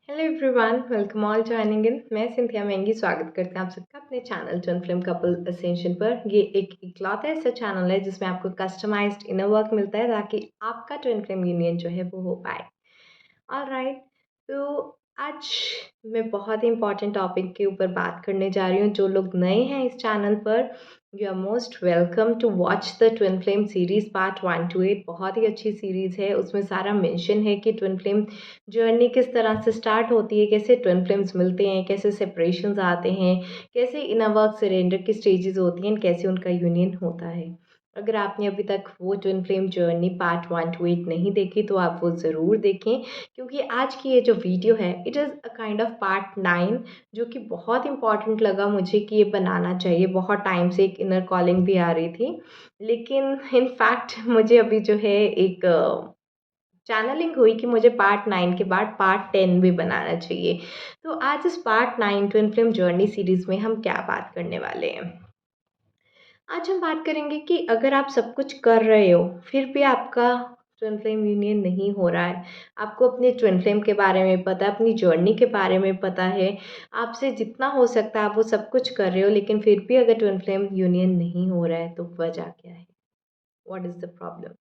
Hello everyone, welcome all joining in. मैं Cynthia Mengi स्वागत करती हूँ आप सबका अपने channel twin flame couple ascension पर। ये एक इकलौता ऐसा चैनल है जिसमें आपको कस्टमाइज्ड इनर वर्क मिलता है ताकि आपका ट्विन फ्लेम यूनियन जो है वो हो पाए। ऑलराइट, तो आज मैं बहुत ही इंपॉर्टेंट टॉपिक के ऊपर बात करने जा रही हूँ। जो लोग नए हैं इस चैनल पर, you are most welcome to watch the twin flame series part 1 to 8। बहुत ही अच्छी सीरीज़ है। उसमें सारा मेंशन है कि ट्विन फ्लेम जर्नी किस तरह से स्टार्ट होती है, कैसे ट्विन फ्लेम्स मिलते हैं, कैसे सेपरेशंस आते हैं, कैसे इनर वर्क सरेंडर की स्टेजेस होती हैं, कैसे उनका यूनियन होता है। अगर आपने अभी तक वो twin flame journey part 1 to 8 नहीं देखी तो आप वो ज़रूर देखें, क्योंकि आज की ये जो वीडियो है it is a kind of part 9, जो कि बहुत इंपॉर्टेंट लगा मुझे कि ये बनाना चाहिए। बहुत टाइम से एक इनर कॉलिंग भी आ रही थी, लेकिन इन फैक्ट मुझे अभी जो है एक चैनलिंग हुई कि मुझे पार्ट 9 के बाद पार्ट 10 भी बनाना चाहिए। तो आज इस part 9 twin flame journey series में हम क्या बात करने वाले हैं? आज हम बात करेंगे कि अगर आप सब कुछ कर रहे हो, फिर भी आपका ट्विन फ्लेम यूनियन नहीं हो रहा है, आपको अपने ट्विन फ्लेम के बारे में पता है, अपनी जर्नी के बारे में पता है, आपसे जितना हो सकता है आप वो सब कुछ कर रहे हो, लेकिन फिर भी अगर ट्विन फ्लेम यूनियन नहीं हो रहा है, तो वजह क्या है? What is the problem?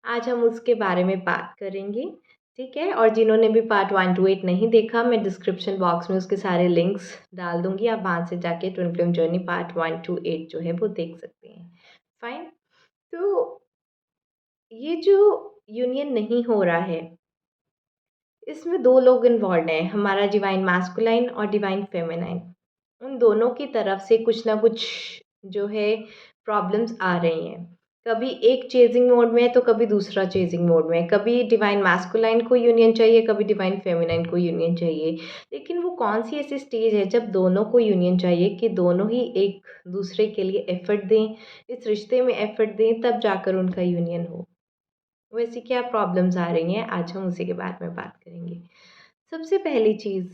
आज हम उसके बारे में बात करेंगे, ठीक है? और जिन्होंने भी पार्ट 1 to 8 नहीं देखा, मैं डिस्क्रिप्शन बॉक्स में उसके सारे लिंक्स डाल दूँगी। आप वहाँ से जाके twin flame journey part 1 to 8 जो है वो देख सकते हैं। फाइन? तो ये जो यूनियन नहीं हो रहा है, इसमें 2 लोग इन्वॉल्वड हैं, हमारा डिवाइन मैस्कुलाइन और डिवाइन फेमिनाइन। उन दोनों की तरफ से कुछ ना कुछ जो है प्रॉब्लम्स आ रही हैं। कभी एक चेज़िंग मोड में है तो कभी दूसरा चेज़िंग मोड में है। कभी डिवाइन मैस्कुलाइन को यूनियन चाहिए, कभी डिवाइन फेमिनाइन को यूनियन चाहिए। लेकिन वो कौन-सी ऐसी स्टेज है जब दोनों को यूनियन चाहिए कि दोनों ही एक दूसरे के लिए एफ़र्ट दें, इस रिश्ते में एफ़र्ट दें, तब जाकर उनका यूनियन हो। वैसी क्या प्रॉब्लम्स आ रही हैं, आज हम उसी के बारे में बात करेंगे। सबसे पहली चीज़,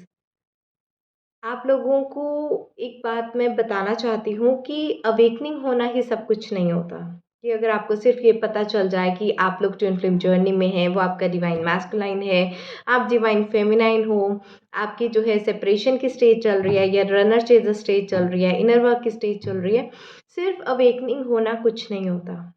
आप लोगों को एक बात मैं बताना चाहती हूँ कि अवेकनिंग होना ही सब कुछ नहीं होता। कि अगर आपको सिर्फ़ ये पता चल जाए कि आप लोग ट्विन फ्लेम जर्नी में हैं, वो आपका डिवाइन मैस्कुलाइन है, आप डिवाइन फेमिनाइन हो, आपकी जो है सेपरेशन की स्टेज चल रही है या रनर चेज़र स्टेज चल रही है, इनर वर्क की स्टेज चल रही है, सिर्फ़ अवेकनिंग होना कुछ नहीं होता।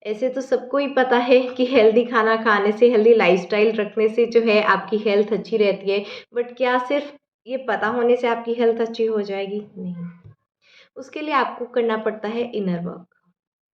ऐसे तो सबको ही पता है कि हेल्दी खाना खाने से, हेल्दी लाइफ़स्टाइल रखने से जो है आपकी हेल्थ अच्छी रहती है। बट क्या सिर्फ़ ये पता होने से आपकी हेल्थ अच्छी हो जाएगी? नहीं। उसके लिए आपको करना पड़ता है इनर वर्क।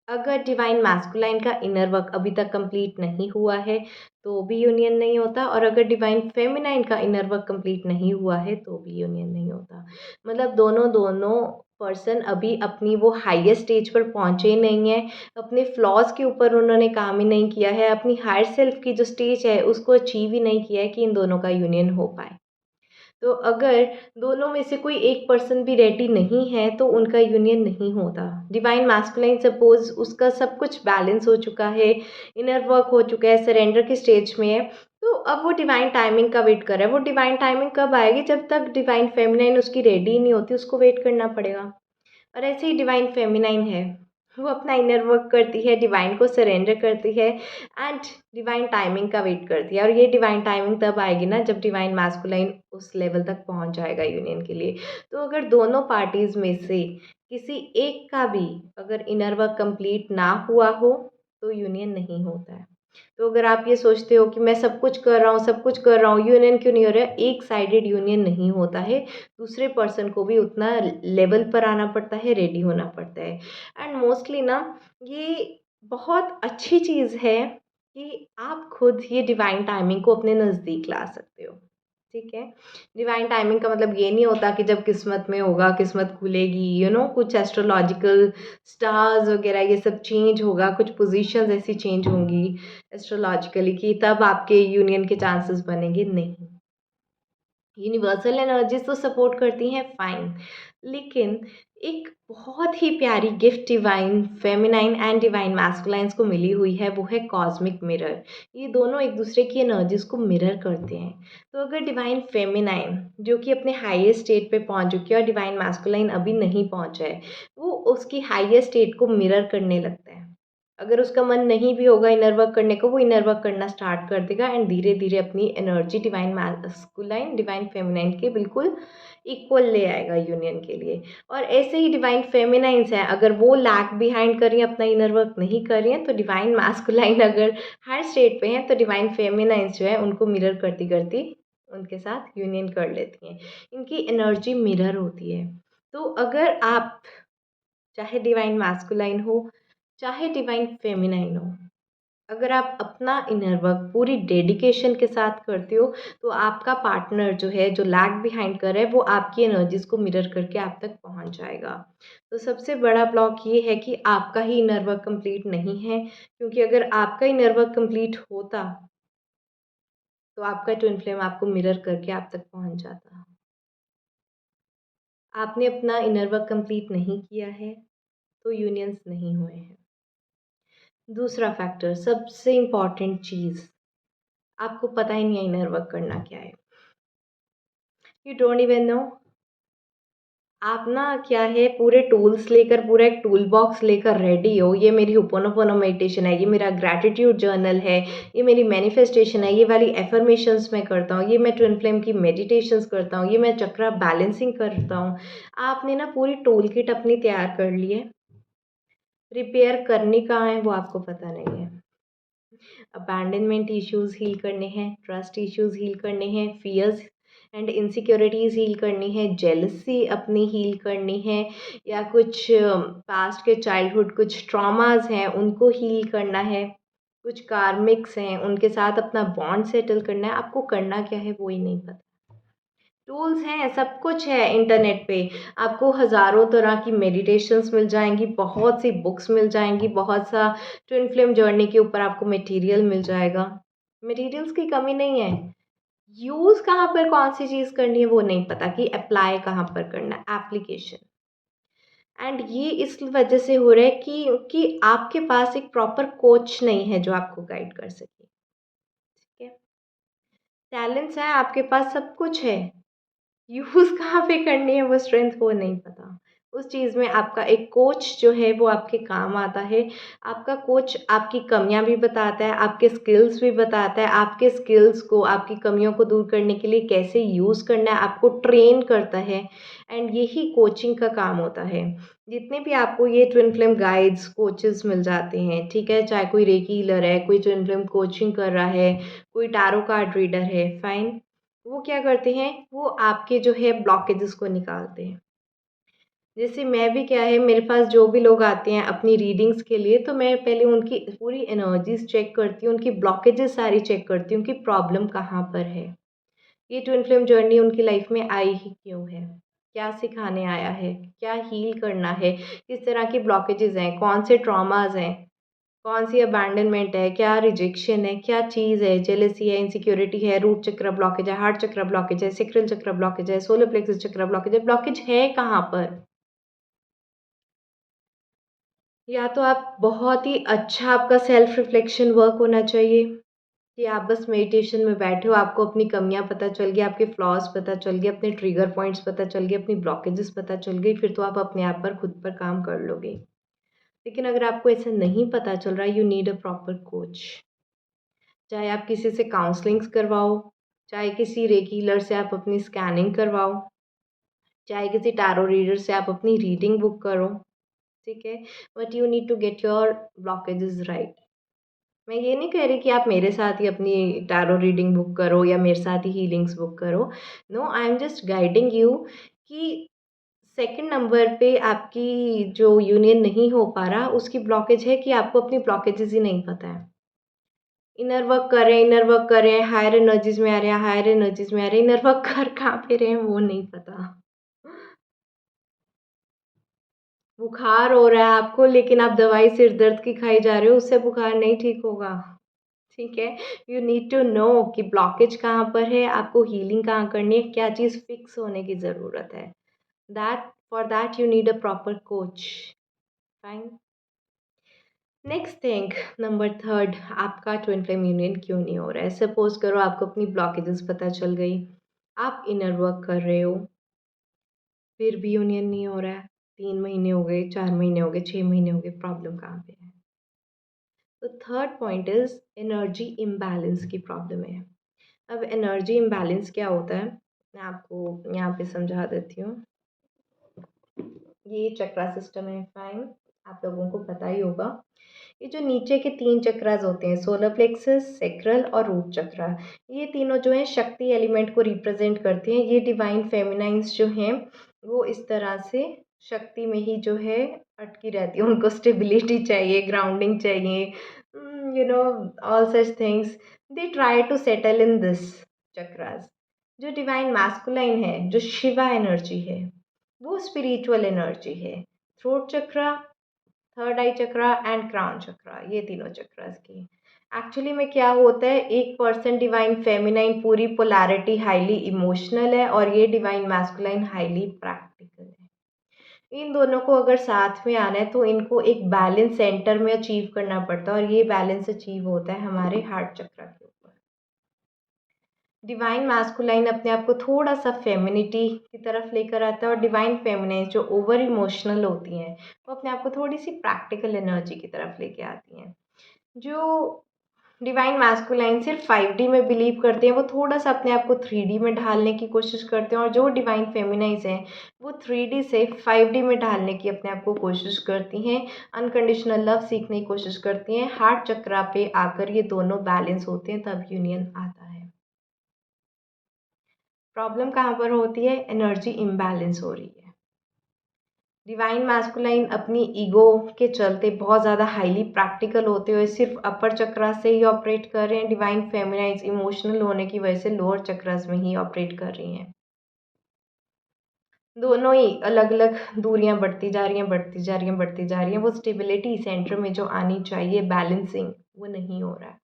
अगर डिवाइन मैस्कुलाइन का इनर वर्क अभी तक कंप्लीट नहीं हुआ है, तो भी यूनियन नहीं होता, और अगर डिवाइन फेमिनाइन का इनर वर्क कंप्लीट नहीं हुआ है, तो भी यूनियन नहीं होता। मतलब दोनों दोनों पर्सन अभी अपनी वो हाईएस्ट स्टेज पर पहुँचे ही नहीं हैं, अपने फ्लॉज़ के ऊपर उन्होंने काम ही नहीं किया है, अपनी हायर सेल्फ की जो स्टेज है, उसको अचीव ही नहीं किया है कि इन दोनों का यूनियन हो पाए। तो अगर दोनों में से कोई एक पर्सन भी रेडी नहीं है तो उनका यूनियन नहीं होता। डिवाइन मैस्कुलाइन सपोज़ उसका सब कुछ बैलेंस हो चुका है, इनर वर्क हो चुका है, सरेंडर की स्टेज में है, तो अब वो डिवाइन टाइमिंग का वेट कर रहा है। वो डिवाइन टाइमिंग कब आएगी? जब तक डिवाइन फेमिनाइन उसकी रेडी ही नहीं होती, उसको वेट करना पड़ेगा। और ऐसे ही डिवाइन फेमिनाइन है, वो अपना इनर वर्क करती है, डिवाइन को सरेंडर करती है एंड डिवाइन टाइमिंग का वेट करती है। और ये डिवाइन टाइमिंग तब आएगी ना जब डिवाइन मैस्कुलाइन उस लेवल तक पहुंच जाएगा यूनियन के लिए। तो अगर दोनों पार्टीज़ में से किसी एक का भी अगर इनर वर्क कंप्लीट ना हुआ हो, तो यूनियन नहीं होता है। तो अगर आप ये सोचते हो कि मैं सब कुछ कर रहा हूँ, सब कुछ कर रहा हूँ, यूनियन क्यों नहीं हो रहा है? एक साइडेड यूनियन नहीं होता है। दूसरे पर्सन को भी उतना लेवल पर आना पड़ता है, रेडी होना पड़ता है। एंड मोस्टली ना, ये बहुत अच्छी चीज़ है कि आप खुद ये डिवाइन टाइमिंग को अपने नज़दीक ला सकते हो, ठीक है? डिवाइन टाइमिंग का मतलब ये नहीं होता कि जब किस्मत में होगा, किस्मत खुलेगी, कुछ एस्ट्रोलॉजिकल स्टार्स वगैरह ये सब चेंज होगा, कुछ पोज़ीशंस ऐसी चेंज होंगी एस्ट्रोलॉजिकली कि तब आपके यूनियन के चांसेस बनेंगे, नहीं। यूनिवर्सल एनर्जीज तो सपोर्ट करती हैं, फाइन, लेकिन एक बहुत ही प्यारी gift divine feminine and divine masculines को मिली हुई है, वो है कॉस्मिक मिरर। ये दोनों एक दूसरे की एनर्जीज को मिरर करते हैं। तो अगर डिवाइन फेमिनाइन जो कि अपने हाईएस्ट स्टेट पे पहुंच चुकी है और डिवाइन मैस्कुलाइन अभी नहीं पहुंचा है, वो उसकी हाईएस्ट स्टेट को मिरर करने लगता है। अगर उसका मन नहीं भी होगा इनर वर्क करने को, वो इनर वर्क करना स्टार्ट कर देगा एंड धीरे-धीरे अपनी energy divine masculine, divine feminine के बिल्कुल इक्वल ले आएगा यूनियन के लिए। और ऐसे ही डिवाइन फेमिनाइन्स हैं, अगर वो लैग बिहाइंड कर रही हैं, अपना इनर वर्क नहीं कर रही हैं, तो डिवाइन मैस्कुलाइन अगर हायर स्टेट पे हैं, तो डिवाइन फेमिनाइन्स जो है उनको मिरर करती-करती उनके साथ यूनियन कर लेती हैं। इनकी एनर्जी मिरर होती है। तो अगर आप चाहे डिवाइन मैस्कुलाइन हो, चाहे डिवाइन फेमिनाइन हो, अगर आप अपना इनर वर्क पूरी डेडिकेशन के साथ करते हो, तो आपका पार्टनर जो है, जो लैग बिहाइंड कर रहा है, वो आपकी एनर्जीज़ को मिरर करके आप तक पहुँच जाएगा। तो सबसे बड़ा ब्लॉक ये है कि आपका ही इनर वर्क कंप्लीट नहीं है, क्योंकि अगर आपका इनर वर्क कंप्लीट होता, तो आपका ट्विन फ्लेम आपको मिरर करके आप तक पहुँच जाता। आपने अपना इनर वर्क कंप्लीट नहीं किया है, तो यूनियंस नहीं हुए हैं। दूसरा फैक्टर, सबसे इम्पोर्टेंट चीज़, आपको पता ही नहीं है इनर वर्क करना क्या है। You don't even know. आप ना क्या है, पूरे टूल्स लेकर, पूरा एक टूल बॉक्स लेकर रेडी हो, ये मेरी होपोनोपोनो मेडिटेशन है, ये मेरा ग्रैटिट्यूड जर्नल है, ये मेरी मैनिफेस्टेशन है, ये वाली एफर्मेशंस मैं करता हूँ, ये मैं ट्विन फ्लेम की मेडिटेशंस करता हूँ, ये मैं चक्रा बैलेंसिंग करता हूँ। आपने ना पूरी टूल किट अपनी तैयार कर ली है, रिपेयर करनी कहाँ है वो आपको पता नहीं है। अबैंडनमेंट इश्यूज़ हील करने हैं, ट्रस्ट इश्यूज़ हील करने हैं, फ़ियर्स एंड इनसिक्योरिटीज़ हील करनी है, जेलसी अपनी हील करनी है, या कुछ पास्ट के चाइल्डहुड कुछ ट्रॉमास हैं उनको हील करना है, कुछ कार्मिक्स हैं उनके साथ अपना बॉन्ड सेटल करना है। आपको करना क्या है वो ही नहीं पता। टूल्स हैं, सब कुछ है इंटरनेट पे। आपको हज़ारों तरह की मेडिटेशंस मिल जाएँगी, बहुत सी बुक्स मिल जाएँगी, बहुत सा ट्विन फ्लेम जर्नी के ऊपर आपको मटेरियल मिल जाएगा। मटेरियल्स की कमी नहीं है, यूज़ कहाँ पर कौन-सी चीज़ करनी है वो नहीं पता कि एप्लाई कहाँ पर करना है, एप्लीकेशन। एंड ये इस वजह से हो रहा है कि आपके पास एक प्रॉपर कोच नहीं है जो आपको गाइड कर सके, ठीक है? टैलेंट्स हैं आपके पास, सब कुछ है। यूज़ कहाँ पे करनी है वो स्ट्रेंथ वो नहीं पता। उस चीज़ में आपका एक कोच जो है वो आपके काम आता है। आपका कोच आपकी कमियाँ भी बताता है, आपके स्किल्स भी बताता है, आपके स्किल्स को, आपकी कमियों को दूर करने के लिए कैसे यूज़ करना है, आपको ट्रेन करता है एंड यही कोचिंग का काम होता है। जितने भी आपको ये ट्विन फ्लेम गाइड्स, कोचेज़ मिल जाते हैं, ठीक है? चाहे कोई रेकी हीलर है, कोई ट्विन फ्लेम कोचिंग कर रहा है, कोई टैरो कार्ड रीडर है, फाइन। वो क्या करते हैं, वो आपके जो है ब्लॉकेजेस को निकालते हैं। जैसे मैं भी क्या है, मेरे पास जो भी लोग आते हैं अपनी रीडिंग्स के लिए, तो मैं पहले उनकी पूरी एनर्जीज़ चेक करती हूँ, उनकी ब्लॉकेजेस सारी चेक करती हूँ कि प्रॉब्लम कहाँ पर है। ये ट्विन फ्लेम जर्नी उनकी लाइफ में आई ही क्यों है? क्या सिखाने आया है? क्या हील करना है? किस तरह की ब्लॉकेजेस हैं? कौन से ट्रॉमास हैं? कौन-सी अबैंडनमेंट है, क्या रिजेक्शन है, क्या चीज़ है, जेलसी है, इनसिक्योरिटी है, रूट चक्र ब्लॉकेज है, हार्ट चक्र ब्लॉकेज है, सैक्रल चक्र ब्लॉकेज है, सोलर प्लेक्सस चक्र ब्लॉकेज है, ब्लॉकेज है कहाँ पर? या तो आप बहुत ही अच्छा, आपका सेल्फ रिफ्लेक्शन वर्क होना चाहिए कि आप बस मेडिटेशन में बैठे हो, आपको अपनी कमियाँ पता चल गई, आपके फ्लॉज़ पता चल गए, अपने ट्रिगर पॉइंट्स पता चल गए, अपनी ब्लॉकेजेस पता चल गई, फिर तो आप अपने आप पर खुद पर काम कर लोगे। लेकिन अगर आपको ऐसा नहीं पता चल रहा, you need a proper coach. चाहे आप किसी से काउंसलिंग्स करवाओ, चाहे किसी रेकी हीलर से आप अपनी स्कैनिंग करवाओ, चाहे किसी टैरो रीडर से आप अपनी रीडिंग बुक करो, ठीक है? But you need to get your blockages right. मैं ये नहीं कह रही कि आप मेरे साथ ही अपनी टैरो रीडिंग बुक करो या मेरे साथ ही हीलिंग्स बुक करो। No, I am just guiding you कि सेकंड नंबर पे आपकी जो यूनियन नहीं हो पा रहा, उसकी ब्लॉकेज है कि आपको अपनी ब्लॉकेजेस ही नहीं पता है। इनर वर्क कर रहे हैं, हायर एनर्जीज़ में आ रहे हैं, हायर एनर्जीज़ में आ रहे हैं, इनर वर्क कर कहाँ पे रहे हैं वो नहीं पता। बुखार हो रहा है आपको, लेकिन आप दवाई सिर दर्द की खाई जा रहे हो, उससे बुखार नहीं ठीक होगा, ठीक है? यू नीड टू नो कि ब्लॉकेज कहाँ पर है, आपको हीलिंग कहाँ करनी है, क्या चीज़ फिक्स होने की ज़रूरत है। That for that you need a proper coach, fine? Next thing, number third, आपका ट्विन फ्लेम यूनियन क्यों नहीं हो रहा है? सपोज़ करो आपको अपनी ब्लॉकेजेस पता चल गई, आप इनर वर्क कर रहे हो, फिर भी यूनियन नहीं हो रहा है। 3 महीने हो गए, 4 महीने हो गए, 6 महीने हो गए, प्रॉब्लम कहाँ पे है? तो third point is energy imbalance की प्रॉब्लम है। अब एनर्जी इम्बैलेंस क्या होता है, मैं आपको यहाँ पे समझा देती हूँ। ये चक्रा सिस्टम है, फाइन, आप लोगों को पता ही होगा। ये जो नीचे के 3 चक्रास होते हैं, सोलर प्लेक्सस, सैक्रल और रूट चक्रा, ये तीनों जो हैं शक्ति एलिमेंट को रिप्रेजेंट करते हैं। ये डिवाइन फेमिनाइन्स जो हैं वो इस तरह से शक्ति में ही जो है अटकी रहती है। उनको स्टेबिलिटी चाहिए, ग्राउंडिंग चाहिए, you know, all such things. They try to settle in this chakras. जो डिवाइन मैस्कुलाइन है, जो शिवा एनर्जी है, वो स्पिरिचुअल एनर्जी है। Throat chakra, third eye chakra and crown chakra, ये तीनों चक्रास की एक्चुअली में क्या होता है, एक पर्सन डिवाइन फेमिनाइन पूरी पोलैरिटी हाईली इमोशनल है और ये डिवाइन मैस्कुलाइन हाईली प्रैक्टिकल है। इन दोनों को अगर साथ में आना है तो इनको एक बैलेंस सेंटर में अचीव करना पड़ता है और ये बैलेंस अचीव होता है हमारे हार्ट चक्रा के ऊपर। डिवाइन मैस्कुलाइन अपने आप को थोड़ा सा फेमिनिटी की तरफ लेकर आता है और डिवाइन फेमिनाइन जो ओवर इमोशनल होती हैं वो अपने आप को थोड़ी सी प्रैक्टिकल एनर्जी की तरफ लेके आती हैं। जो डिवाइन मैस्कुलाइन सिर्फ 5D में बिलीव करते हैं वो थोड़ा सा अपने आप को 3D में ढालने की कोशिश करते हैं और जो डिवाइन फेमिनाइज हैं वो 3D से 5D में ढालने की अपने आप को कोशिश करती हैं, अनकंडीशनल लव सीखने की कोशिश करती हैं। हार्ट चक्रा पे आकर ये दोनों बैलेंस होते हैं, तब यूनियन आता है। प्रॉब्लम कहाँ पर होती है, एनर्जी इम्बैलेंस हो रही है। डिवाइन मैस्कुलाइन अपनी ईगो के चलते बहुत ज़्यादा हाईली प्रैक्टिकल होते हुए सिर्फ अपर चक्रा से ही ऑपरेट कर रहे हैं। डिवाइन फेमिनाइज इमोशनल होने की वजह से लोअर चक्रास में ही ऑपरेट कर रही हैं। दोनों ही अलग अलग दूरियां बढ़ती जा रही हैं, बढ़ती जा रही हैं, बढ़ती जा रही हैं। वो स्टेबिलिटी सेंटर में जो आनी चाहिए, बैलेंसिंग, वो नहीं हो रहा है।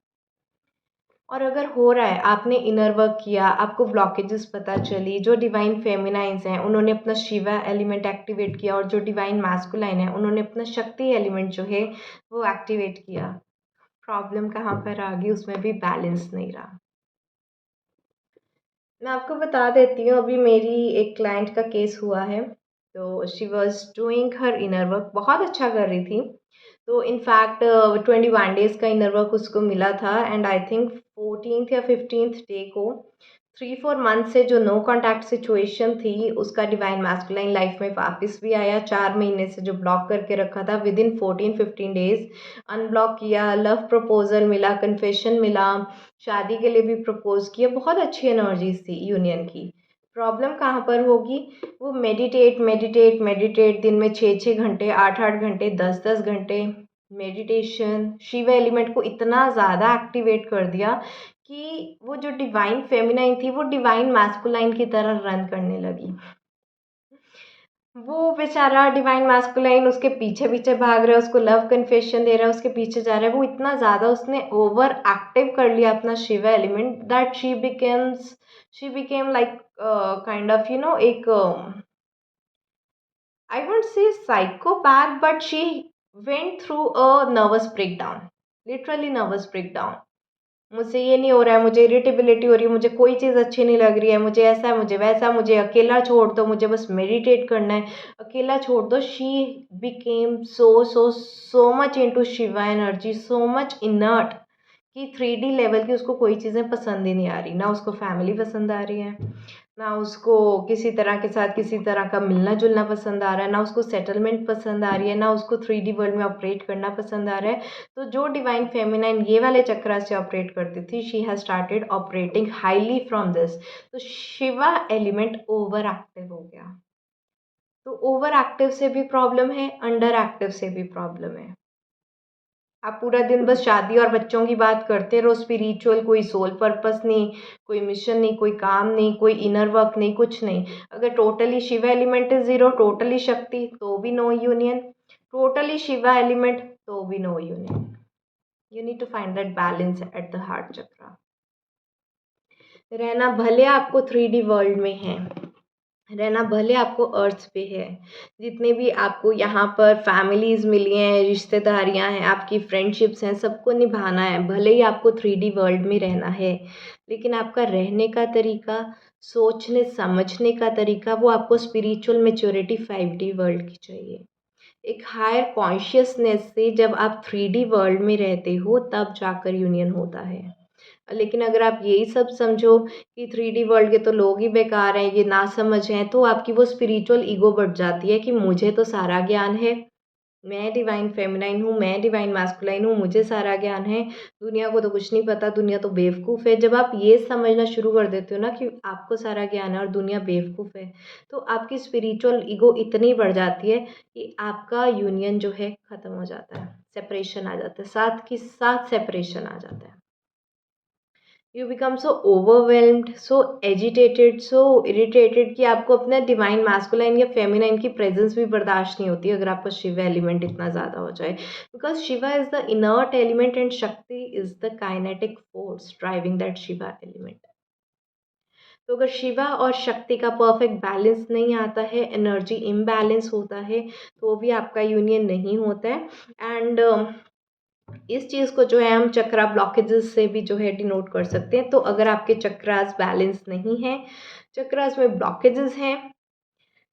और अगर हो रहा है, आपने इनर वर्क किया, आपको ब्लॉकेजेस पता चली, जो डिवाइन फेमिनाइंस हैं उन्होंने अपना शिवा एलिमेंट एक्टिवेट किया और जो डिवाइन मैस्कुलाइन है उन्होंने अपना शक्ति एलिमेंट जो है वो एक्टिवेट किया। प्रॉब्लम कहाँ पर आ गई, उसमें भी बैलेंस नहीं रहा। मैं आपको बता देती हूँ, अभी मेरी एक क्लाइंट का केस हुआ है। तो she was doing her inner work, बहुत अच्छा कर रही थी। तो इनफैक्ट 21 डेज़ का इनर वर्क उसको मिला था एंड आई थिंक 14th या 15th डे को 3-4 मंथ से जो नो कॉन्टैक्ट सिचुएशन थी उसका डिवाइन मैस्कुलाइन लाइफ में वापस भी आया। 4 महीने से जो ब्लॉक करके रखा था विद इन 14-15 डेज़ अनब्लॉक किया, लव प्रपोजल मिला, कन्फेशन मिला, शादी के लिए भी प्रपोज किया। बहुत अच्छी एनर्जीज थी यूनियन की। प्रॉब्लम कहाँ पर होगी, वो मेडिटेट मेडिटेट मेडिटेट दिन में 6-6 घंटे, 8-8 घंटे, 10-10 घंटे मेडिटेशन, शिव एलिमेंट को इतना ज़्यादा एक्टिवेट कर दिया कि वो जो डिवाइन फेमिनाइन थी वो डिवाइन मैस्कुलाइन की तरह रन करने लगी। वो बेचारा डिवाइन मैस्कुलाइन उसके पीछे-पीछे भाग रहा है, उसको लव कन्फेशन दे रहा है, उसके पीछे जा रहा है। वो इतना ज़्यादा उसने ओवर एक्टिव कर लिया अपना Shiva element that she became like kind of एक I won't say psychopath, but she went through a nervous breakdown, literally nervous breakdown. मुझसे ये नहीं हो रहा है, मुझे इरिटेबिलिटी हो रही है, मुझे कोई चीज़ अच्छी नहीं लग रही है, मुझे ऐसा है, मुझे वैसा, मुझे अकेला छोड़ दो, मुझे बस मेडिटेट करना है, अकेला छोड़ दो। She became so much into Shiva energy, so much inert कि 3D लेवल की उसको कोई चीज़ें पसंद ही नहीं आ रही। ना उसको फैमिली पसंद आ रही है, ना उसको किसी तरह के साथ किसी तरह का मिलना-जुलना पसंद आ रहा है, ना उसको सेटलमेंट पसंद आ रही है, ना उसको 3D वर्ल्ड में ऑपरेट करना पसंद आ रहा है। तो जो डिवाइन फेमिनाइन ये वाले चक्रा से ऑपरेट करती थी, she has started operating highly from this. तो शिवा एलिमेंट ओवर एक्टिव हो गया। तो ओवर एक्टिव से भी प्रॉब्लम है, अंडर एक्टिव से भी प्रॉब्लम है। आप पूरा दिन बस शादी और बच्चों की बात करते रहो, स्पिरिचुअल कोई सोल पर्पस नहीं, कोई मिशन नहीं, कोई काम नहीं, कोई इनर वर्क नहीं, कुछ नहीं। अगर totally Shiva element is zero, totally Shakti, तो भी no union, totally Shiva element, तो भी no union. You need to find that balance at the heart chakra. रहना भले आपको 3D वर्ल्ड में है, रहना भले आपको अर्थ पे है, जितने भी आपको यहाँ पर फैमिलीज़ मिली हैं, रिश्तेदारियाँ हैं, आपकी फ्रेंडशिप्स हैं, सबको निभाना है। भले ही आपको 3D वर्ल्ड में रहना है, लेकिन आपका रहने का तरीका, सोचने समझने का तरीका, वो आपको स्पिरिचुअल मैच्योरिटी 5D वर्ल्ड की चाहिए। एक हायर कॉन्शियसनेस से जब आप 3D वर्ल्ड में रहते हो तब जाकर यूनियन होता है। लेकिन अगर आप यही सब समझो कि 3D वर्ल्ड के तो लोग ही बेकार हैं, ये नासमझ हैं, तो आपकी वो स्पिरिचुअल ईगो बढ़ जाती है कि मुझे तो सारा ज्ञान है, मैं डिवाइन फेमिनाइन हूँ, मैं डिवाइन मैस्कुलाइन हूँ, मुझे सारा ज्ञान है, दुनिया को तो कुछ नहीं पता, दुनिया तो बेवकूफ़ है। जब आप ये समझना शुरू कर देते हो ना कि आपको सारा ज्ञान है और दुनिया बेवकूफ़ है, तो आपकी स्पिरिचुअल ईगो इतनी बढ़ जाती है कि आपका यूनियन जो है ख़त्म हो जाता है, सेपरेशन आ जाता है, साथ के साथ सेपरेशन आ जाता है। You become so overwhelmed, so agitated, so irritated कि आपको अपना डिवाइन मैस्कुलाइन या फेमिनाइन की प्रेजेंस भी बर्दाश्त नहीं होती अगर आपका शिवा एलिमेंट इतना ज़्यादा हो जाए, because Shiva is the inert element and Shakti is the kinetic force driving that Shiva element. तो अगर शिवा और शक्ति का परफेक्ट बैलेंस नहीं आता है, एनर्जी इम्बैलेंस होता है, तो भी आपका यूनियन नहीं होता है। एंड इस चीज़ को जो है हम चक्रा ब्लॉकेजेस से भी जो है डिनोट कर सकते हैं। तो अगर आपके चक्रास बैलेंस नहीं हैं, चक्रास में ब्लॉकेजेस हैं,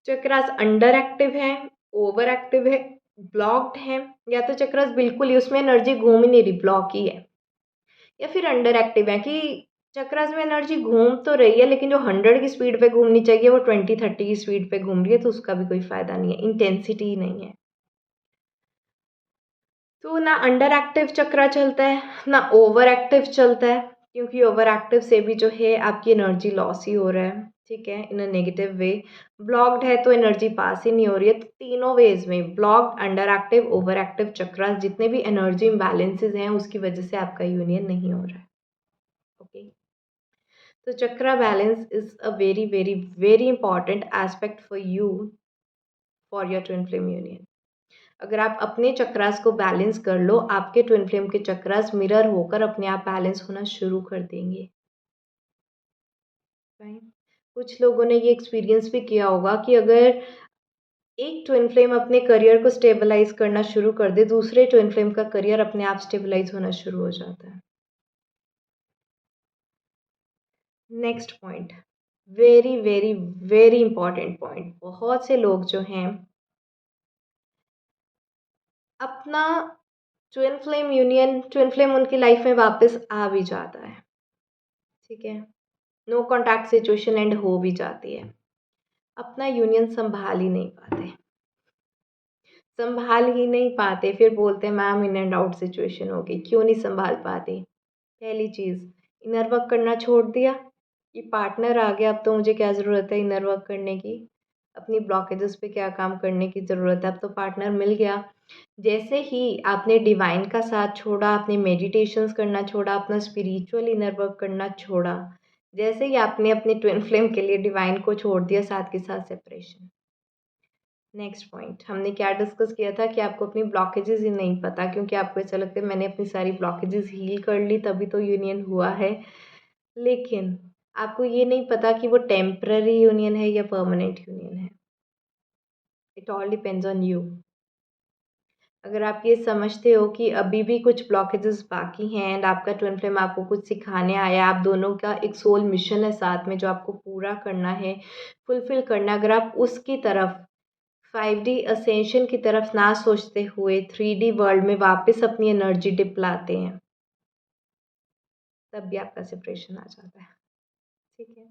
चक्रास अंडर एक्टिव हैं, ओवर एक्टिव है, ब्लॉक्ड हैं, या तो चक्रास बिल्कुल ही उसमें एनर्जी घूम ही नहीं रही, ब्लॉक ही है, या फिर अंडर एक्टिव है कि चक्रास में एनर्जी घूम तो रही है लेकिन जो 100 की स्पीड पे घूमनी चाहिए वो 20-30 की स्पीड पे घूम रही है, तो उसका भी कोई फ़ायदा नहीं है, इंटेंसिटी ही नहीं है। तो ना अंडर एक्टिव चक्रा चलता है, ना ओवर एक्टिव चलता है, क्योंकि ओवर एक्टिव से भी जो है आपकी एनर्जी लॉस ही हो रहा है, ठीक है, इन अ नेगेटिव वे। ब्लॉक्ड है तो एनर्जी पास ही नहीं हो रही है, तो तीनों वेज में blocked, under active, over active chakras जितने भी एनर्जी इम्बैलेंसेस हैं उसकी वजह से आपका यूनियन नहीं हो रहा है। ओके, तो chakra balance is a very very very important aspect for you for your twin flame union. अगर आप अपने चक्रास को बैलेंस कर लो, आपके ट्विन फ्लेम के चक्रास मिरर होकर अपने आप बैलेंस होना शुरू कर देंगे। राइट? कुछ लोगों ने ये एक्सपीरियंस भी किया होगा कि अगर एक ट्विन फ्लेम अपने करियर को स्टेबलाइज करना शुरू कर दे, दूसरे ट्विन फ्लेम का करियर अपने आप स्टेबलाइज होना शुरू हो जाता है। Next point, very very very important point, बहुत से लोग जो हैं अपना ट्विन फ्लेम उनकी लाइफ में वापस आ भी जाता है, ठीक है, नो कॉन्टैक्ट सिचुएशन एंड हो भी जाती है, अपना यूनियन संभाल ही नहीं पाते, संभाल ही नहीं पाते, फिर बोलते हैं ma'am in and out situation हो गई, क्यों नहीं संभाल पाते? पहली चीज़, इनर वर्क करना छोड़ दिया कि पार्टनर आ गया, अब तो मुझे क्या ज़रूरत है इनर वर्क करने की, अपनी ब्लॉकेजेस पे क्या काम करने की ज़रूरत है, अब तो पार्टनर मिल गया। जैसे ही आपने डिवाइन का साथ छोड़ा, आपने मेडिटेशंस करना छोड़ा, अपना स्पिरिचुअल इनर वर्क करना छोड़ा, जैसे ही आपने अपने ट्विन फ्लेम के लिए डिवाइन को छोड़ दिया, साथ के साथ सेपरेशन। नेक्स्ट पॉइंट, हमने क्या डिस्कस किया था कि आपको अपनी ब्लॉकेजेस ही नहीं पता, क्योंकि आपको ऐसा लगता है मैंने अपनी सारी ब्लॉकेजेस हील कर ली तभी तो यूनियन हुआ है, लेकिन आपको ये नहीं पता कि वो टेम्पररी यूनियन है या परमानेंट यूनियन है। It all depends on you. अगर आप ये समझते हो कि अभी भी कुछ ब्लॉकेजेस बाकी हैं एंड आपका ट्विन फ्लेम आपको कुछ सिखाने आया, आप दोनों का एक सोल मिशन है साथ में जो आपको पूरा करना है, फुलफिल करना है, अगर आप उसकी तरफ 5D असेंशन की तरफ ना सोचते हुए 3D वर्ल्ड में वापस अपनी एनर्जी डिप लाते हैं, तब भी आपका सेपरेशन आ जाता है, ठीक है,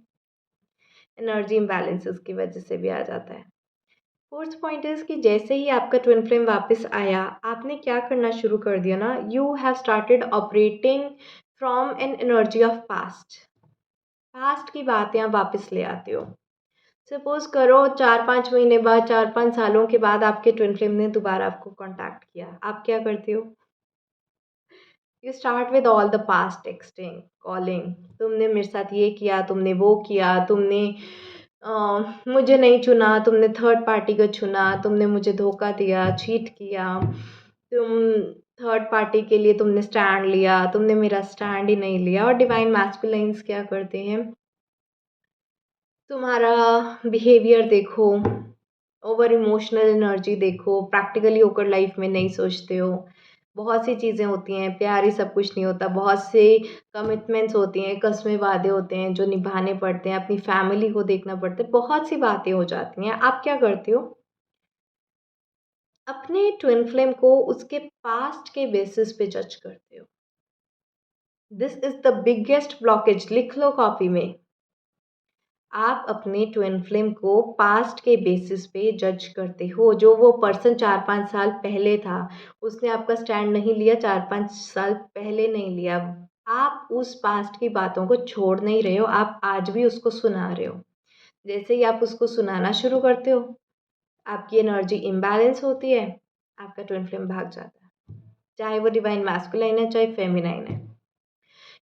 एनर्जी इम्बैलेंसेस की वजह से भी आ जाता है। फोर्थ पॉइंट इज़ कि जैसे ही आपका ट्विन फ्लेम वापस आया, आपने क्या करना शुरू कर दिया ना, you have started operating from an energy of past. Past की बातें आप वापस ले आते हो। सपोज़ करो 4-5 महीने बाद, 4-5 सालों के बाद आपके ट्विन फ्लेम ने दोबारा आपको कॉन्टैक्ट किया। आप क्या करते हो? You start with all the past texting, calling, तुमने मेरे साथ ये किया, तुमने वो किया, तुमने मुझे नहीं चुना, तुमने थर्ड पार्टी को चुना, तुमने मुझे धोखा दिया, चीट किया, तुम थर्ड पार्टी के लिए तुमने स्टैंड लिया, तुमने मेरा स्टैंड ही नहीं लिया। और डिवाइन मैस्कुलाइन्स क्या करते हैं, तुम्हारा बिहेवियर देखो, ओवर इमोशनल एनर्जी देखो, प्रैक्टिकली होकर लाइफ में नहीं सोचते हो, बहुत सी चीज़ें होती हैं, प्यार ही सब कुछ नहीं होता, बहुत से कमिटमेंट्स होती हैं, कस्में वादे होते हैं जो निभाने पड़ते हैं, अपनी फैमिली को देखना पड़ता है, बहुत सी बातें हो जाती हैं। आप क्या करते हो? अपने ट्विन फ्लेम को उसके पास्ट के बेसिस पे जज करते हो। This is the biggest blockage, लिख लो कॉपी में। आप अपने ट्विन फ्लेम को पास्ट के बेसिस पे जज करते हो। जो वो पर्सन 4-5 साल पहले था, उसने आपका स्टैंड नहीं लिया, 4-5 साल पहले नहीं लिया। आप उस पास्ट की बातों को छोड़ नहीं रहे हो, आप आज भी उसको सुना रहे हो। जैसे ही आप उसको सुनाना शुरू करते हो, आपकी एनर्जी इम्बैलेंस होती है, आपका ट्विन फ्लेम भाग जाता है। चाहे वो डिवाइन मैस्कुलाइन है, चाहे फेमिनाइन है।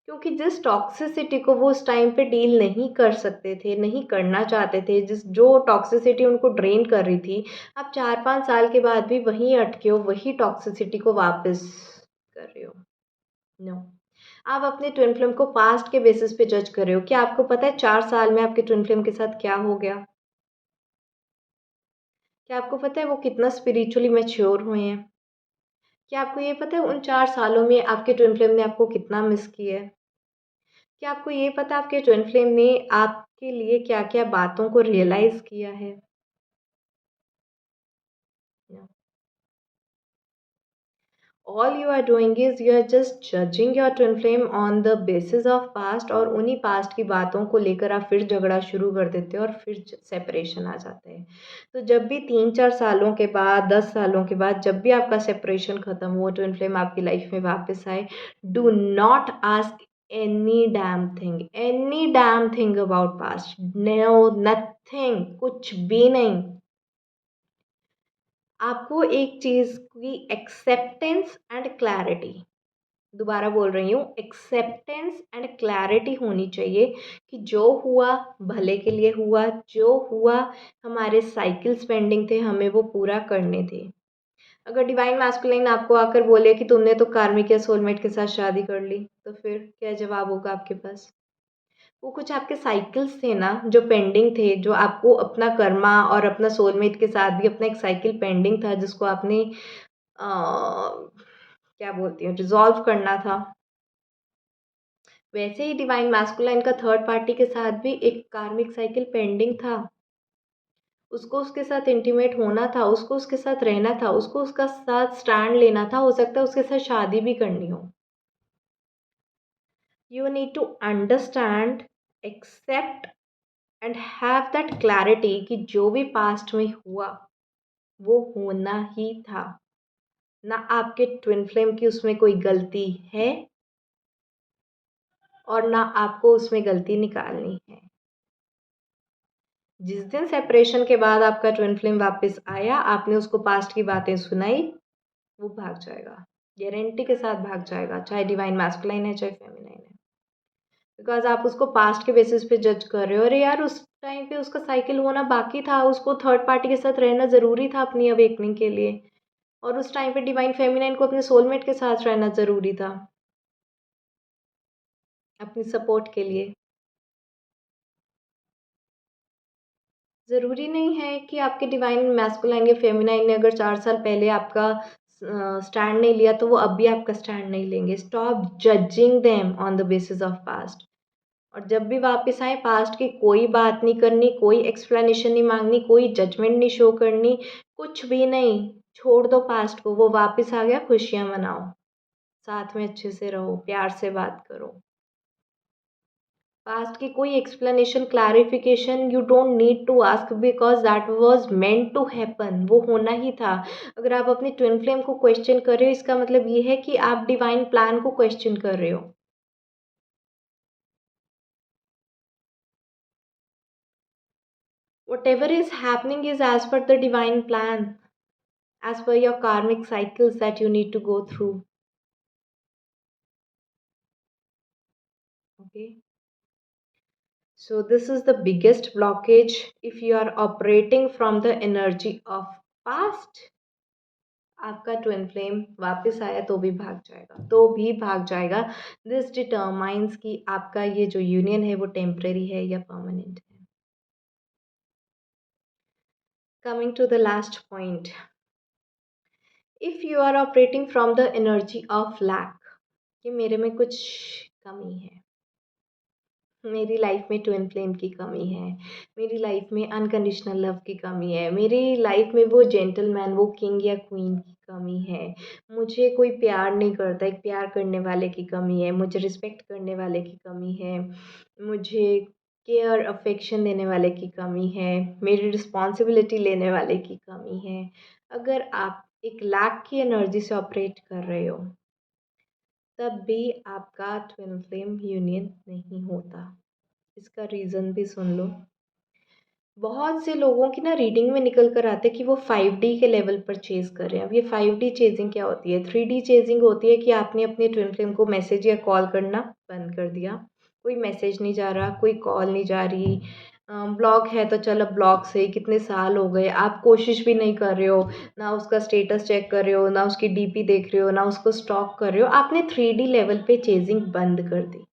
क्योंकि जिस टॉक्सिसिटी को वो उस टाइम पे डील नहीं कर सकते थे, नहीं करना चाहते थे, जिस जो टॉक्सिसिटी उनको ड्रेन कर रही थी, आप 4-5 साल के बाद भी वहीं अटके हो, वही टॉक्सिसिटी को वापस कर रहे हो। नो, आप अपने ट्विन फ्लेम को पास्ट के बेसिस पे जज कर रहे हो। क्या आपको पता है 4 साल में आपके ट्विन फ्लेम के साथ क्या हो गया? क्या आपको पता है वो कितना स्पिरिचुअली मैच्योर हुए हैं? क्या आपको ये पता है उन 4 सालों में आपके ट्विन फ्लेम ने आपको कितना मिस किया है? क्या आपको ये पता है आपके ट्विन फ्लेम ने आपके लिए क्या-क्या बातों को रियलाइज़ किया है? No. All you are doing is you are just judging your twin flame on the basis of past, और उन्हीं पास्ट की बातों को लेकर आप फिर झगड़ा शुरू कर देते हो और फिर सेपरेशन आ जाता है। तो जब भी 3-4 सालों के बाद, 10 सालों के बाद, जब भी आपका सेपरेशन ख़त्म हो, ट्विन फ्लेम आपकी लाइफ में वापस आए, do not ask any damn thing about past. No, nothing, कुछ भी नहीं। आपको एक चीज़ की एक्सेप्टेंस एंड क्लैरिटी, दोबारा बोल रही हूँ, एक्सेप्टेंस एंड क्लैरिटी होनी चाहिए कि जो हुआ भले के लिए हुआ, जो हुआ हमारे साइकिल्स पेंडिंग थे, हमें वो पूरा करने थे। अगर डिवाइन मैस्कुलिन आपको आकर बोले कि तुमने तो कार्मिक या सोलमेट के साथ शादी कर ली, तो फिर क्या जवाब होगा आपके पास? वो कुछ आपके साइकिल्स थे ना जो पेंडिंग थे, जो आपको अपना कर्मा और अपना सोलमेट के साथ भी अपना एक साइकिल पेंडिंग था, जिसको आपने क्या बोलती हैं, रिज़ॉल्व करना था। वैसे ही डिवाइन मैस्कुलाइन का थर्ड पार्टी के साथ भी एक कार्मिक साइकिल पेंडिंग था। उसको उसके साथ इंटीमेट होना था, उसको उसके साथ रहना था, उसको उसका साथ स्टैंड लेना था, हो सकता है उसके साथ शादी भी करनी हो। You need to understand, accept and have that clarity कि जो भी पास्ट में हुआ, वो होना ही था। ना आपके ट्विन फ्लेम की उसमें कोई गलती है और ना आपको उसमें गलती निकालनी है। जिस दिन सेपरेशन के बाद आपका ट्विन फ्लेम वापस आया, आपने उसको पास्ट की बातें सुनाई, वो भाग जाएगा। गारंटी के साथ भाग जाएगा, चाहे डिवाइन मैस्कुलाइन है, चाहे फेमिनाइन है। बिकॉज़ आप उसको पास्ट के बेसिस पे जज कर रहे हो। अरे यार, उस टाइम पे उसका साइकिल होना बाकी था, उसको थर्ड पार्टी के साथ रहना ज़रूरी था अपनी अवेकनिंग के लिए, और उस टाइम पे डिवाइन फेमिनाइन को अपने सोलमेट के साथ रहना ज़रूरी था, अपनी सपोर्ट के लिए। ज़रूरी नहीं है कि आपके डिवाइन मैस्कुलाइन या फेमिनाइन ने अगर 4 साल पहले आपका स्टैंड नहीं लिया, तो वो अब भी आपका स्टैंड नहीं लेंगे। Stop judging them on the basis of past. और जब भी वापस आएँ, पास्ट की कोई बात नहीं करनी, कोई एक्सप्लेनेशन नहीं माँगनी, कोई जजमेंट नहीं शो करनी, कुछ भी नहीं। छोड़ दो पास्ट को, वो वापस आ गया, खुशियाँ मनाओ। साथ में अच्छे से रहो, प्यार से बात करो। पास्ट की कोई explanation, clarification you don't need to ask, because that was meant to happen, वो होना ही था। अगर आप अपनी ट्विन फ्लेम को क्वेश्चन कर रहे हो, इसका मतलब ये है कि आप डिवाइन प्लान को क्वेश्चन कर रहे हो। Whatever is happening is as per the divine plan, as per your karmic cycles that you need to go through. Okay. So, this is the biggest blockage. If you are operating from the energy of past, आपका twin flame वापस आया तो भी भाग जाएगा, तो भी भाग जाएगा। दिस डिटरमाइंस कि आपका ये जो यूनियन है वो टेम्परेरी है या परमानेंट है। Coming to the last point, if you are operating from the energy of lack, कि मेरे में कुछ कमी है, मेरी लाइफ में ट्विन फ्लेम की कमी है, मेरी लाइफ में अनकंडीशनल लव की कमी है, मेरी लाइफ में वो जेंटलमैन, वो किंग या क्वीन की कमी है, मुझे कोई प्यार नहीं करता, एक प्यार करने वाले की कमी है, मुझे रिस्पेक्ट करने वाले की कमी है, मुझे केयर अफेक्शन देने वाले की कमी है, मेरी रिस्पॉन्सिबिलिटी लेने वाले की कमी है। अगर आप एक लैक की एनर्जी से ऑपरेट कर रहे हो, तब भी आपका ट्विन फ्लेम यूनियन नहीं होता। इसका रीज़न भी सुन लो। बहुत से लोगों की ना रीडिंग में निकल कर आता है कि वो 5D के लेवल पर चेज़ कर रहे हैं। अब ये 5D चेज़िंग क्या होती है? 3D चेज़िंग होती है कि आपने अपने ट्विन फ्लेम को मैसेज या कॉल करना बंद कर दिया। कोई मैसेज नहीं जा रहा, कोई कॉल नहीं जा रही। ब्लॉक है तो चलो ब्लॉक से कितने साल हो गए, आप कोशिश भी नहीं कर रहे हो, ना उसका स्टेटस चेक कर रहे हो, ना उसकी डीपी देख रहे हो, ना उसको स्टॉक कर रहे हो। आपने 3D लेवल पे चेज़िंग बंद कर दी।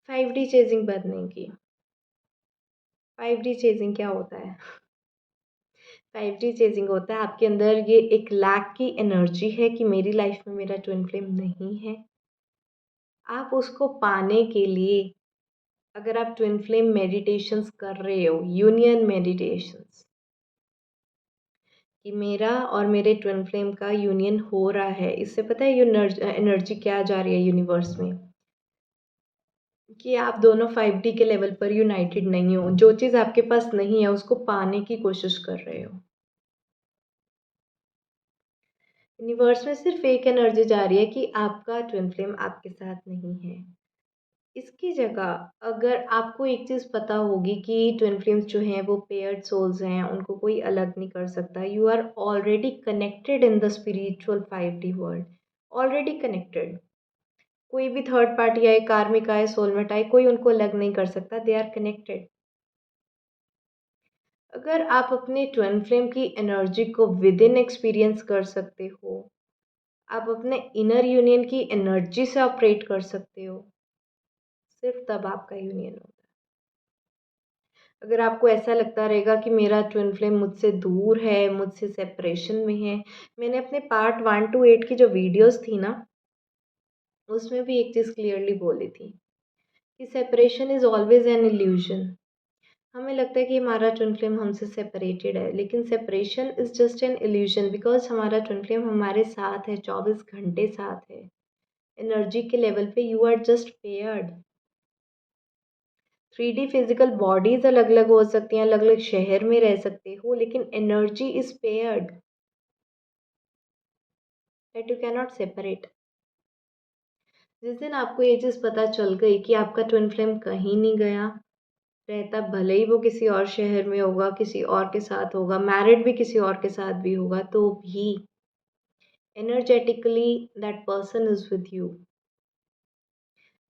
5D चेज़िंग बंद नहीं की। 5D चेज़िंग क्या होता है? 5D चेज़िंग होता है आपके अंदर ये एक लैक की एनर्जी है कि मेरी लाइफ में मेरा ट्विन फ्लेम नहीं है। आप उसको पाने के लिए अगर आप ट्विन फ्लेम मेडिटेशंस कर रहे हो, यूनियन मेडिटेशंस, कि मेरा और मेरे ट्विन फ्लेम का यूनियन हो रहा है, इससे पता है ये एनर्जी क्या जा रही है यूनिवर्स में? कि आप दोनों 5D के लेवल पर यूनाइटेड नहीं हो। जो चीज़ आपके पास नहीं है उसको पाने की कोशिश कर रहे हो। यूनिवर्स में सिर्फ एक एनर्जी जा रही है कि आपका ट्विन फ्लेम आपके साथ नहीं है। इसकी जगह अगर आपको एक चीज़ पता होगी कि ट्विन फ्लेम्स जो हैं वो पेयर्ड सोल्स हैं, उनको कोई अलग नहीं कर सकता। You are already connected in the spiritual 5D world, already connected. कोई भी थर्ड पार्टी आए, कार्मिक आए, सोलमेट आए, कोई उनको अलग नहीं कर सकता, दे आर कनेक्टेड। अगर आप अपने ट्विन फ्लेम की एनर्जी को विद इन एक्सपीरियंस कर सकते हो, आप अपने इनर यूनियन की एनर्जी से ऑपरेट कर सकते हो, सिर्फ तब आपका यूनियन होगा। अगर आपको ऐसा लगता रहेगा कि मेरा ट्विन फ्लेम मुझसे दूर है, मुझसे सेपरेशन में है, मैंने अपने पार्ट 1 टू 8 की जो वीडियोस थी ना, उसमें भी एक चीज़ क्लियरली बोली थी कि separation is always an illusion. हमें लगता है कि हमारा ट्विन फ्लेम हमसे सेपरेटेड है, लेकिन separation is just an illusion, because हमारा ट्विन फ्लेम हमारे साथ है, 24 घंटे साथ है। एनर्जी के लेवल पे you are just paired. 3D physical bodies अलग अलग हो सकती हैं, अलग अलग शहर में रह सकते हो, लेकिन energy is paired, that you cannot separate. जिस दिन आपको ये चीज़ पता चल गई कि आपका ट्विन फ्लेम कहीं नहीं गया, रहता भले ही वो किसी और शहर में होगा, किसी और के साथ होगा, मैरिड भी किसी और के साथ भी होगा, तो भी energetically that person is with you.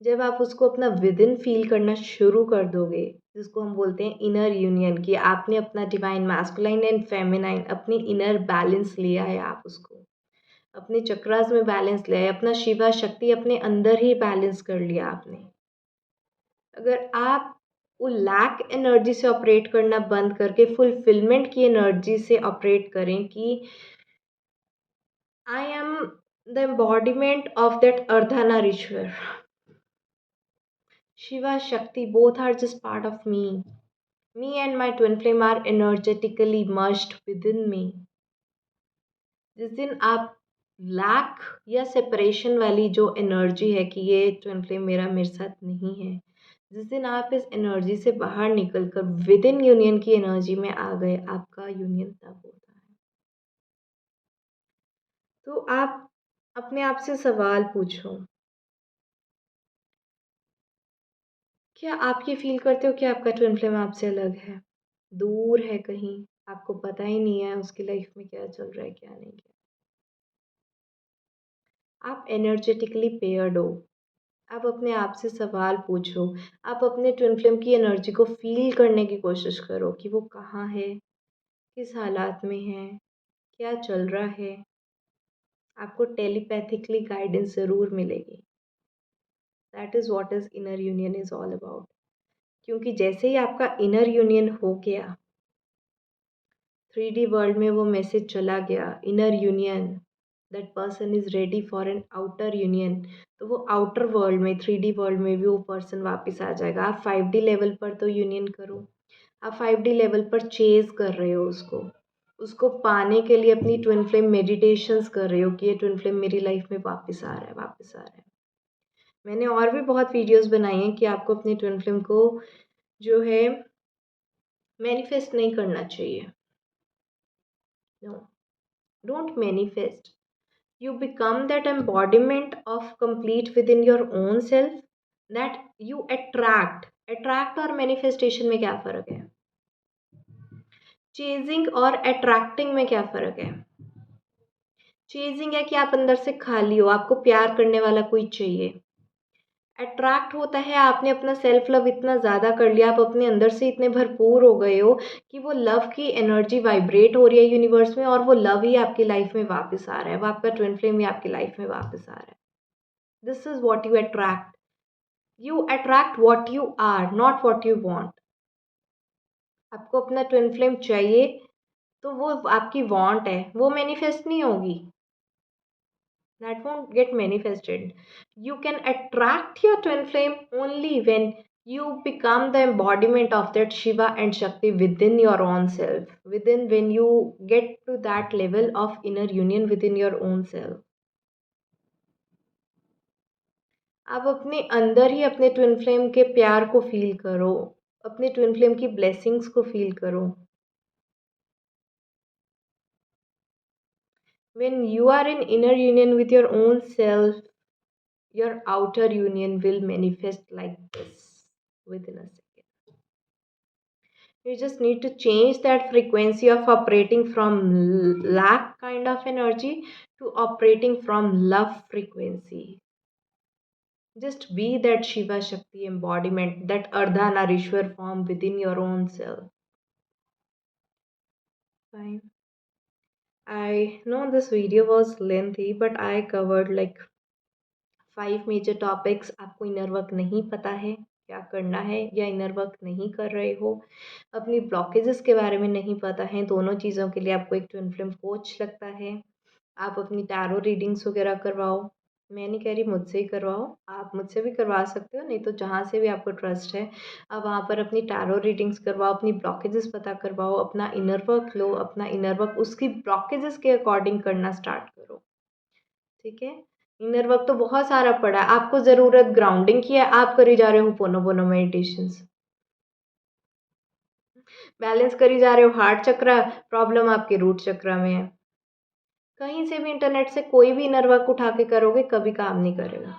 जब आप उसको अपना विदिन फ़ील करना शुरू कर दोगे, जिसको हम बोलते हैं इनर यूनियन, कि आपने अपना डिवाइन मैस्कुलाइन एंड फेमिनाइन, अपनी इनर बैलेंस लिया है, आप उसको अपने चक्रास में बैलेंस लिया है, अपना शिवा शक्ति अपने अंदर ही बैलेंस कर लिया आपने। अगर आप वो लैक एनर्जी से ऑपरेट करना बंद करके फुलफिलमेंट की एनर्जी से ऑपरेट करें कि I am the embodiment of that Ardhanarishvara, Shiva Shakti, both are just part of me. Me and my twin flame are energetically merged within me. जिस दिन आप लैक या सेपरेशन वाली जो एनर्जी है कि ये ट्विन फ्लेम मेरे साथ नहीं है, जिस दिन आप इस एनर्जी से बाहर निकल कर विद इन यूनियन की एनर्जी में आ गए, आपका यूनियन तब होता है। तो आप अपने आप से सवाल पूछो, क्या आप ये फ़ील करते हो कि आपका ट्विन फ्लेम आपसे अलग है? दूर है कहीं, आपको पता ही नहीं है उसकी लाइफ़ में क्या चल रहा है, क्या नहीं है। आप एनर्जेटिकली पेयर्ड हो। आप अपने आप से सवाल पूछो, आप अपने ट्विन फ्लेम की एनर्जी को फ़ील करने की कोशिश करो कि वो कहाँ है, किस हालात में है, क्या चल रहा है। आपको टेलीपैथिकली गाइडेंस ज़रूर मिलेगी। That is what is inner union is all about. क्योंकि जैसे ही आपका इनर यूनियन हो गया, 3D वर्ल्ड में वो मैसेज चला गया, inner union, that person is ready for an outer union, तो वो आउटर वर्ल्ड में 3D वर्ल्ड में भी वो पर्सन वापस आ जाएगा। आप 5D लेवल पर तो यूनियन करो, आप 5D लेवल पर चेज़ कर रहे हो उसको, उसको पाने के लिए अपनी ट्विन फ्लेम मेडिटेशंस कर रहे हो कि ये ट्विन फ्लेम मेरी लाइफ में वापस आ रहा है, वापस आ रहा है। मैंने और भी बहुत वीडियोस बनाई हैं कि आपको अपनी ट्विन फ्लेम को जो है मैनिफेस्ट नहीं करना चाहिए। No, don't manifest, you become that embodiment of complete within your own self, that you attract और manifestation में क्या फ़र्क है? चेजिंग और अट्रैक्टिंग में क्या फ़र्क है? चेजिंग है कि आप अंदर से खाली हो, आपको प्यार करने वाला कोई चाहिए। अट्रैक्ट होता है आपने अपना सेल्फ लव इतना ज़्यादा कर लिया, आप अपने अंदर से इतने भरपूर हो गए हो कि वो लव की एनर्जी वाइब्रेट हो रही है यूनिवर्स में और वो लव ही आपकी लाइफ में वापस आ रहा है, वो आपका ट्विन फ्लेम ही आपकी लाइफ में वापस आ रहा है। This is what you attract. You attract what you are, not what you want. आपको अपना ट्विन फ्लेम चाहिए तो वो आपकी वांट है, वो मैनिफेस्ट नहीं होगी। That won't get manifested. You can attract your twin flame only when you become the embodiment of that Shiva and Shakti within your own self. Within, when you get to that level of inner union within your own self. आप अपने अंदर ही अपने twin flame के प्यार को feel करो, अपने twin flame की ब्लेसिंग्स को फील करो। When you are in inner union with your own self, your outer union will manifest like this within a second. You just need to change that frequency of operating from lack kind of energy to operating from love frequency. Just be that Shiva Shakti embodiment, that Ardha Narishwar form within your own self. Fine. I know this video was lengthy, but I covered like 5 major topics. आपको inner work नहीं पता है क्या करना है या inner work नहीं कर रहे हो, अपनी ब्लॉकेजेस के बारे में नहीं पता है, दोनों चीज़ों के लिए आपको एक ट्विन फ्लेम कोच लगता है। आप अपनी टैरो रीडिंग्स वगैरह करवाओ। मैं नहीं कह रही मुझसे ही करवाओ, आप मुझसे भी करवा सकते हो, नहीं तो जहाँ से भी आपको ट्रस्ट है आप वहाँ पर अपनी टैरो रीडिंग्स करवाओ, अपनी ब्लॉकेजेस पता करवाओ, अपना इनर वर्क लो, अपना इनर वर्क उसकी ब्लॉकेजेस के अकॉर्डिंग करना स्टार्ट करो। ठीक है? इनर वर्क तो बहुत सारा पड़ा है, आपको ज़रूरत ग्राउंडिंग की है, आप करी जा रहे हो पोनो मेडिटेशंस। बैलेंस करी जा रहे हो हार्ट चक्रा, प्रॉब्लम आपके रूट चक्रा में है। कहीं से भी इंटरनेट से कोई भी इनर वर्क उठा के करोगे कभी काम नहीं करेगा।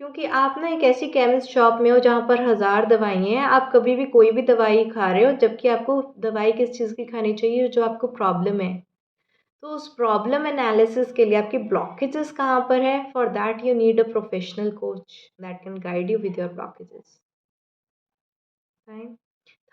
क्योंकि आप ना एक ऐसी केमिस्ट शॉप में हो जहाँ पर 1000 दवाइयाँ हैं, आप कभी भी कोई भी दवाई खा रहे हो जबकि आपको दवाई किस चीज़ की खानी चाहिए जो आपको प्रॉब्लम है। तो उस प्रॉब्लम एनालिसिस के लिए आपकी ब्लॉकेजेस कहाँ पर है, for that you need a professional coach that can guide you with your blockages. Fine.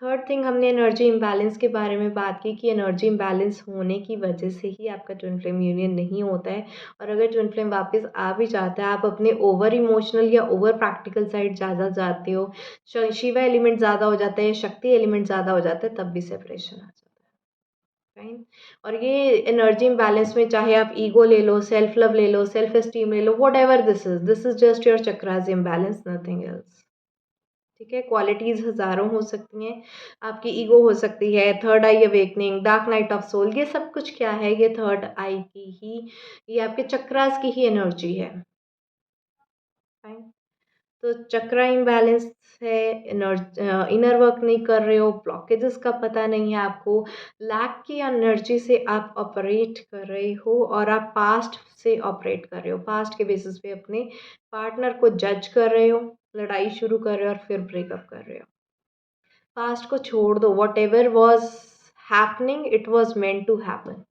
Third thing, हमने एनर्जी इम्बैलेंस के बारे में बात की कि एनर्जी इम्बैलेंस होने की वजह से ही आपका ट्विन फ्लेम यूनियन नहीं होता है, और अगर ट्विन फ्लेम वापस आ भी जाता है आप अपने ओवर इमोशनल या ओवर प्रैक्टिकल साइड ज़्यादा जाते हो, शिवा एलिमेंट ज़्यादा हो जाता है या शक्ति एलिमेंट ज़्यादा हो जाता है, तब भी सेपरेशन आ जाता है। फाइन। और ये एनर्जी इम्बैलेंस में चाहे आप ईगो ले लो, सेल्फ लव ले लो, सेल्फ एस्टीम ले लो, whatever this is just your chakras imbalance, nothing else. ठीक है? क्वालिटीज़ हज़ारों हो सकती हैं, आपकी ईगो हो सकती है, third eye awakening, dark night of soul, ये सब कुछ क्या है? ये थर्ड आई की ही, ये आपके चक्रास की ही एनर्जी है। फाइन। तो चक्रा इम्बैलेंस है, इनर वर्क नहीं कर रहे हो, ब्लॉकेजेस का पता नहीं है आपको, लैक की एनर्जी से आप ऑपरेट कर रहे हो और आप पास्ट से ऑपरेट कर रहे हो, पास्ट के बेसिस पे अपने पार्टनर को जज कर रहे हो, लड़ाई शुरू कर रहे हो और फिर ब्रेकअप कर रहे हो। पास्ट को छोड़ दो, whatever was happening it was meant to happen,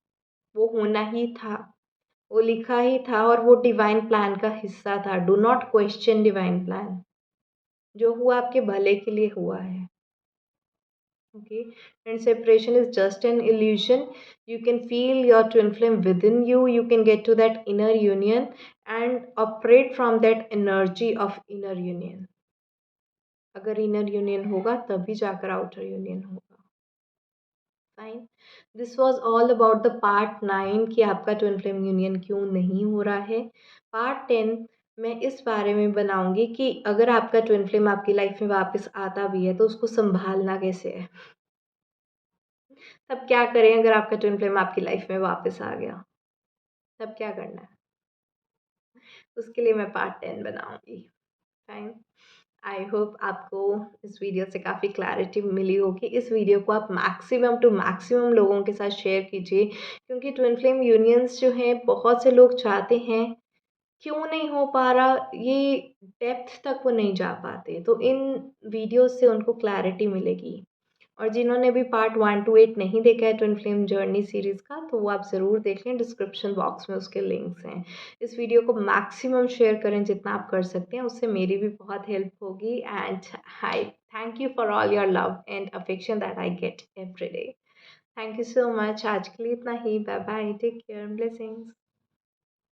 वो होना ही था, वो लिखा ही था और वो डिवाइन प्लान का हिस्सा था। Do not question divine plan, जो हुआ आपके भले के लिए हुआ है। Okay, and separation is just an illusion. You can feel your twin flame within you, you can get to that inner union and operate from that energy of inner union. अगर inner union होगा तभी जाकर outer union होगा। Fine. This was all about the part 9 कि आपका twin flame union क्यों नहीं हो रहा है। पार्ट 10 मैं इस बारे में बनाऊंगी कि अगर आपका ट्विन फ्लेम आपकी लाइफ में वापस आता भी है तो उसको संभालना कैसे है। तब क्या करें अगर आपका ट्विन फ्लेम आपकी लाइफ में वापस आ गया, तब क्या करना है? उसके लिए मैं पार्ट 10 बनाऊंगी। फाइन। आई होप आपको इस वीडियो से काफ़ी क्लैरिटी मिली होगी। इस वीडियो को आप मैक्सिमम टू मैक्सिमम लोगों के साथ शेयर कीजिए, क्योंकि ट्विन फ्लेम यूनियंस जो हैं बहुत से लोग चाहते हैं, क्यों नहीं हो पा रहा ये डेप्थ तक वो नहीं जा पाते। तो इन वीडियो से उनको क्लैरिटी मिलेगी। और जिन्होंने भी पार्ट 1 टू 8 नहीं देखा है ट्विन फ्लेम जर्नी सीरीज़ का, तो वो आप ज़रूर देख लें, डिस्क्रिप्शन बॉक्स में उसके लिंक्स हैं। इस वीडियो को मैक्सिमम शेयर करें जितना आप कर सकते हैं, उससे मेरी भी बहुत हेल्प होगी। And I thank you for all your love and affection that I get every day. Thank you so much. आज के लिए इतना ही। Bye bye, take care, blessings.